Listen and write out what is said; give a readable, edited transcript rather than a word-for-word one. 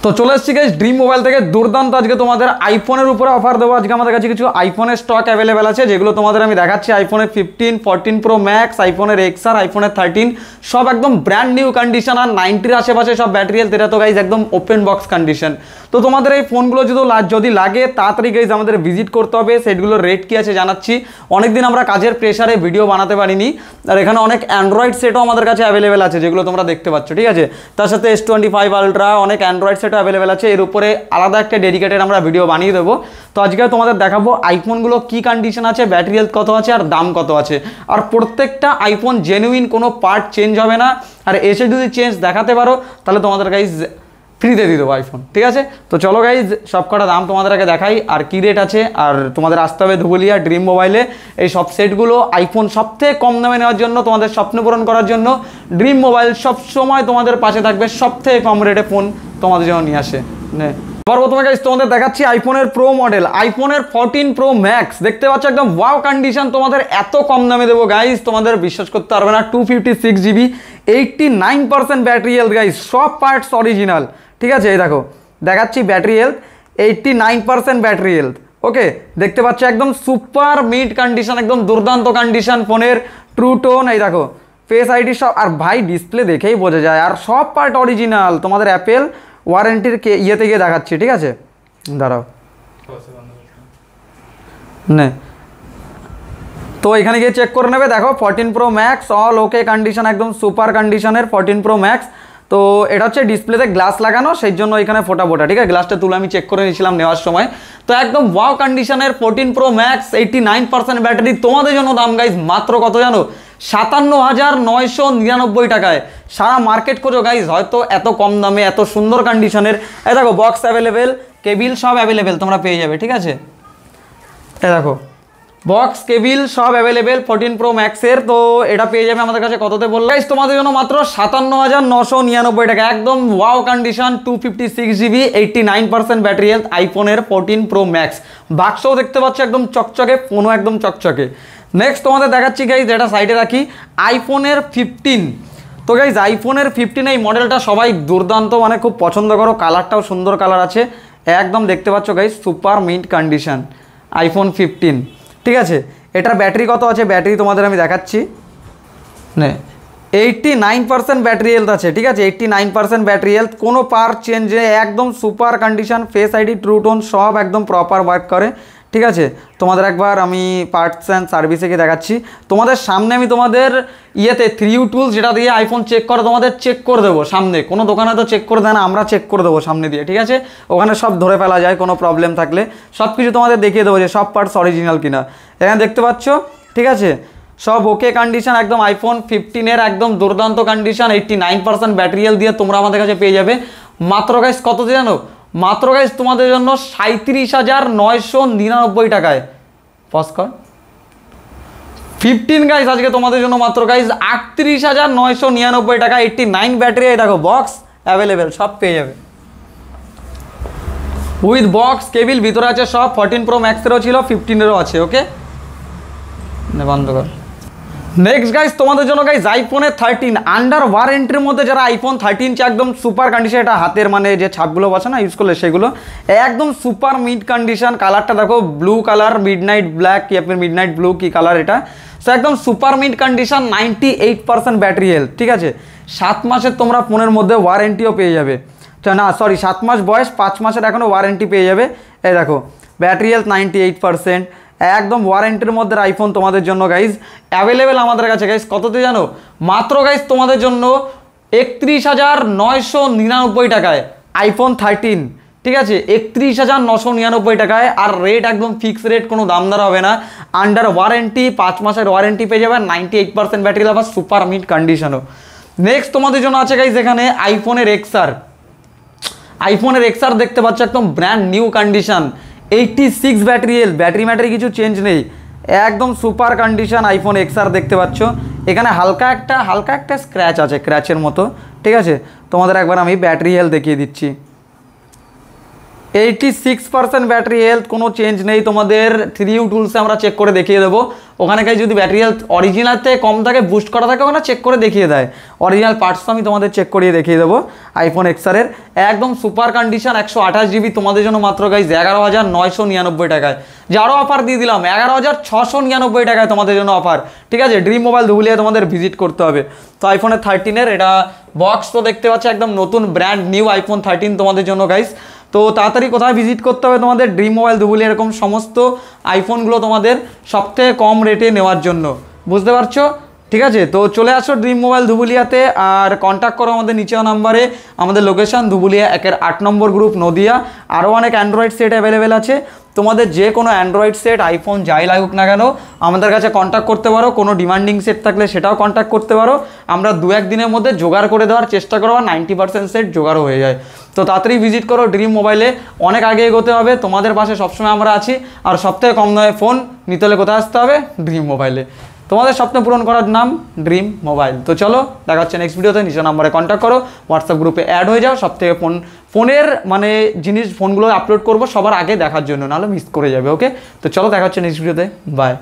তো চলে এসেছি গাইস ড্রিম মোবাইল থেকে দুর্দান্ত আজকে তোমাদের আইফোনের উপরে অফার দেবো। আজকে আমাদের কাছে কিছু আইফোনের স্টক অ্যাভেলেবেল আছে, যেগুলো তোমাদের আমি দেখাচ্ছি। আইফোনের 15, 14 প্রো ম্যাক্স, আইফোনের এক্সআর, আইফোনের 13 সব একদম ব্র্যান্ড নিউ কন্ডিশন, আর 90-র আশেপাশে সব ব্যাটারি হেলথ। এটা তো গাইজ একদম ওপেন বক্স কন্ডিশন। তো তোমাদের এই ফোনগুলো যদি লাগে তাড়াতাড়ি গাইজ আমাদের ভিজিট করতে হবে। সেটগুলোর রেট কী আছে জানাচ্ছি। অনেকদিন আমরা কাজের প্রেশারে ভিডিও বানাতে পারিনি, আর এখানে অনেক অ্যান্ড্রয়েড সেটও আমাদের কাছে অ্যাভেলেবেল আছে, যেগুলো তোমরা দেখতে পাচ্ছ। ঠিক আছে, তার সাথে S25 আলট্রা অনেক অ্যান্ড্রয়েড সেটও অ্যাভেলেবেল আছে। এর উপরে আলাদা একটা ডেডিকেটেড আমরা ভিডিও বানিয়ে দেবো। তো আজকে তোমাদের দেখাবো আইফোনগুলো কি কন্ডিশন আছে, ব্যাটারি হেলথ কত আছে, আর দাম কত আছে। আর প্রত্যেকটা আইফোন জেনুইন, কোনো পার্ট চেঞ্জ হবে না। আর এসে যদি চেঞ্জ দেখাতে পারো তাহলে তোমাদের গাইজ ফ্রিতে দিয়ে দেবো আইফোন। ঠিক আছে, তো চলো গাইজ সব কটা দাম তোমাদের আগে দেখাই আর কী রেট আছে। আর তোমাদের আসতে হবে ধুবুলিয়া ড্রিম মোবাইলে। এই সব সেটগুলো আইফোন সবথেকে কম দামে নেওয়ার জন্য, তোমাদের স্বপ্ন পূরণ করার জন্য ড্রিম মোবাইল সবসময় তোমাদের পাশে থাকবে। সবথেকে কম রেটে ফোন তোমাদের জন্য নিয়ে আসে। প্রথমে গাইজ তোমাদের দেখাচ্ছি আইফোনের প্রো মডেল, আইফোনের 14 প্রো ম্যাক্স। দেখতে পাচ্ছ একদম ওয়াও কন্ডিশন। তোমাদের এত কম দামে দেবো গাইজ, তোমাদের বিশ্বাস করতে পারবে না। 256 GB, 89% ব্যাটারি হেলথ গাইজ, সব পার্টস অরিজিনাল। ঠিক আছে, এই দেখো দেখাচ্ছি ব্যাটারি হেলথ 89% ব্যাটারি হেলথ। ওকে, দেখতে পাচ্ছ একদম সুপার মিড কন্ডিশন, একদম দুর্দান্ত কন্ডিশন ফোনের। ট্রু টোন, এই দেখো ফেস আইডি সব, আর ভাই ডিসপ্লে দেখেই বোঝা যায়। আর সব পার্ট অরিজিনাল। তোমাদের অ্যাপেল ওয়ারেন্টির ইয়েতে গিয়ে দেখাচ্ছি। ঠিক আছে, দাঁড়াও নে, তো এখানে গিয়ে চেক করে নেবে। দেখো 14 প্রো ম্যাক্স অল ওকে কন্ডিশন, একদম সুপার কন্ডিশনের 14 প্রো ম্যাক্স। তো এটা হচ্ছে ডিসপ্লেতে গ্লাস লাগানো, সেই জন্য এখানে ফোটা। ঠিক আছে, গ্লাসটা তুলে আমি চেক করে নিয়েছিলাম নেওয়ার সময়। তো একদম ওয়াও কন্ডিশনের 14 প্রো ম্যাক্স, 89% ব্যাটারি। তোমাদের জন্য দাম গাইজ মাত্র কত জানো? 57,999 টাকায়। সারা মার্কেট খোঁজো গাইজ, হয়তো এত কম দামে এত সুন্দর কন্ডিশনের। এই দেখো বক্স অ্যাভেলেবেল, কেবিল সব অ্যাভেলেবেল তোমরা পেয়ে যাবে। ঠিক আছে, এই দেখো বক্স কেবিল সব অ্যাভেলেবেল 14 প্রো ম্যাক্সের। তো এটা পেয়ে যাবে আমাদের কাছে কততে বললে গাইজ? তোমাদের জন্য মাত্র 57,999 টাকা। একদম wow condition, 256 GB, 89% battery health, আইফোনের 14 প্রো ম্যাক্স। বাক্সও দেখতে পাচ্ছ একদম চকচকে, ফোনও একদম চকচকে। নেক্সট তোমাদের দেখাচ্ছি গাইজ, এটা সাইডে রাখি, আইফোনের 15। তো গাইজ আইফোনের 15 এই মডেলটা সবাই দুর্দান্ত, মানে খুব পছন্দ করো। কালারটাও সুন্দর কালার আছে, একদম দেখতে পাচ্ছ guys super mint condition iPhone 15। ঠিক আছে, এটার ব্যাটারি কত আছে? ব্যাটারি তোমাদের আমি দেখাচ্ছি। 89% ব্যাটারি হেলথ আছে। ঠিক আছে, 89% ব্যাটারি হেলথ, কোনো পার্ট চেঞ্জ, একদম super condition. Face ID true tone সব একদম প্রপার ওয়ার্ক করে। ঠিক আছে, তোমাদের একবার আমি পার্টস অ্যান্ড সার্ভিসে গিয়ে দেখাচ্ছি। তোমাদের সামনে আমি তোমাদের ইয়েতে 3U টুলস, যেটা দিয়ে আইফোন চেক করে, তোমাদের চেক করে দেবো সামনে। কোনো দোকানে তো চেক করে দেয় না, আমরা চেক করে দেবো সামনে দিয়ে। ঠিক আছে, ওখানে সব ধরে ফেলা যায়, কোনো প্রবলেম থাকলে সব কিছু তোমাদের দেখিয়ে দেবো যে সব পার্টস অরিজিনাল কিনা। এখানে দেখতে পাচ্ছ। ঠিক আছে, সব ওকে কন্ডিশন, একদম আইফোন 15-এর একদম দুর্দান্ত কন্ডিশন। 89% ব্যাটারি হেলথ দিয়ে তোমরা আমাদের কাছে পেয়ে যাবে মাত্র গাইজ কত জানো? মাত্র গাইজ তোমাদের জন্য 37,999 টাকায়। পস্কর 15 গাইজ আজকে তোমাদের জন্য মাত্র গাইজ 38,999 টাকা। 89 ব্যাটারি, দেখো বক্স অ্যাভেলেবেল সব পেয়ে যাবে উইথ বক্স কেবিল, ভিতরে আছে সব। 14 প্রো ম্যাক্সেরও ছিল, 15-এরও আছে। ওকে, বন্ধ কর। নেক্সট গাইজ তোমাদের জন্য গাইজ আইফোনের 13 আন্ডার ওয়ারেন্টির মধ্যে, যারা আইফোন 13 একদম সুপার কন্ডিশন। এটা হাতের মানে যে ছাপগুলো বসে না ইউজ করলে, সেগুলো একদম সুপার মিড কন্ডিশন। কালারটা দেখো ব্লু কালার, মিডনাইট ব্ল্যাক কি মিডনাইট ব্লু কি কালার এটা। সো একদম super mid condition, 98% battery health. ঠিক আছে, 7 মাসের তোমরা ফোনের মধ্যে ওয়ারেন্টিও পেয়ে যাবে। না সরি, 7 মাস বয়স, 5 মাসের এখনও ওয়ারেন্টি পেয়ে যাবে। এই দেখো ব্যাটারি হেলথ 98%, একদম ওয়ারেন্টির মধ্যে আইফোন তোমাদের জন্য গাইজ অ্যাভেলেবেল আমাদের কাছে। গাইজ কততে জানো? মাত্র গাইজ তোমাদের জন্য 31,999 টাকায় আইফোন 13। ঠিক আছে, 31,999 টাকায়। আর রেট একদম ফিক্স রেট, কোনো দাম দর হবে না। আন্ডার ওয়ারেন্টি, 5 মাসের ওয়ারেন্টি পেয়ে যাবে, 98% ব্যাটারি আবার সুপার মিড কন্ডিশনও। নেক্সট তোমাদের জন্য আছে গাইজ এখানে আইফোনের এক্সআর। আইফোনের এক্সআর দেখতে পাচ্ছ একদম brand new condition, 86 battery health, battery কিছু চেঞ্জ নেই, একদম সুপার কন্ডিশন আইফোন এক্সআর দেখতে পাচ্ছ। এখানে হালকা একটা স্ক্র্যাচ আছে, ক্র্যাচের মতো। ঠিক আছে, তোমাদের একবার আমি ব্যাটারি হেলথ দেখিয়ে দিচ্ছি। 86% ব্যাটারি হেলথ, কোনো চেঞ্জ নেই। তোমাদের 3U টুলসে আমরা চেক করে দেখিয়ে দেবো। ওখানে যদি ব্যাটারি হেলথ অরিজিনাল থেকে কম থাকে, বুস্ট করা থাকে, ওখানে চেক করে দেখিয়ে দেয়। অরিজিনাল পার্টস আমি তোমাদের চেক করিয়ে দেখিয়ে দেবো আইফোন এক্সআরের একদম সুপার কন্ডিশন 128 GB তোমাদের জন্য মাত্র গাইজ 11,999 টাকায়। যারও অফার দিয়ে দিলাম 11,699 টাকায় তোমাদের জন্য অফার, ঠিক আছে। ড্রিম মোবাইল ধুবুলিয়া তোমাদের ভিজিট করতে হবে। তো আইফোনের 13-এর এটা বক্স তো দেখতে পাচ্ছ একদম নতুন ব্র্যান্ড নিউ আইফোন 13 তোমাদের জন্য গাইজ। তো তাড়াতাড়ি কোথায় ভিজিট করতে হবে তোমাদের, ড্রিম মোবাইল ধুবুলিয়া এরকম সমস্ত আইফোনগুলো তোমাদের সবথেকে কম রেটে নেওয়ার জন্য, বুঝতে পারছো, ঠিক আছে। তো চলে আসো ড্রিম মোবাইল ধুবুলিয়াতে আর কন্ট্যাক্ট করো আমাদের নিচের নাম্বারে। আমাদের লোকেশন ধুবুলিয়া 8 নম্বর গ্রুপ নদিয়া। আরও অনেক অ্যান্ড্রয়েড সেট অ্যাভেলেবেল আছে, তোমাদের যে কোনো অ্যান্ড্রয়েড সেট আইফোন যাই লাগুক না কেন আমাদের কাছে কন্ট্যাক্ট করতে পারো। কোনো ডিমান্ডিং সেট থাকলে সেটাও কন্ট্যাক্ট করতে পারো, আমরা 2-1 দিনের মধ্যে জোগাড় করে দেওয়ার চেষ্টা করবো, 90% সেট জোগাড়ও হয়ে যায়। তো তাড়াতাড়ি ভিজিট করো ড্রিম মোবাইলে, অনেক আগে এগোতে হবে, তোমাদের পাশে সবসময় আমরা আছি। আর সবথেকে কম দামে ফোন নিতে হলে কোথায় আসতে হবে, ড্রিম মোবাইলে। তোমাদের স্বপ্ন পূরণ করার নাম ড্রিম মোবাইল। তো চলো দেখা হচ্ছে নেক্সট ভিডিওতে, নিচে নাম্বারে কন্ট্যাক্ট করো, হোয়াটসঅ্যাপ গ্রুপে অ্যাড হয়ে যাও। সবথেকে ফোনের মানে ফোনগুলো আপলোড করবো সবার আগে দেখার জন্য, নাহলে মিস করে যাবে। ওকে, তো চলো দেখা হচ্ছে নেক্সট ভিডিওতে, বাই।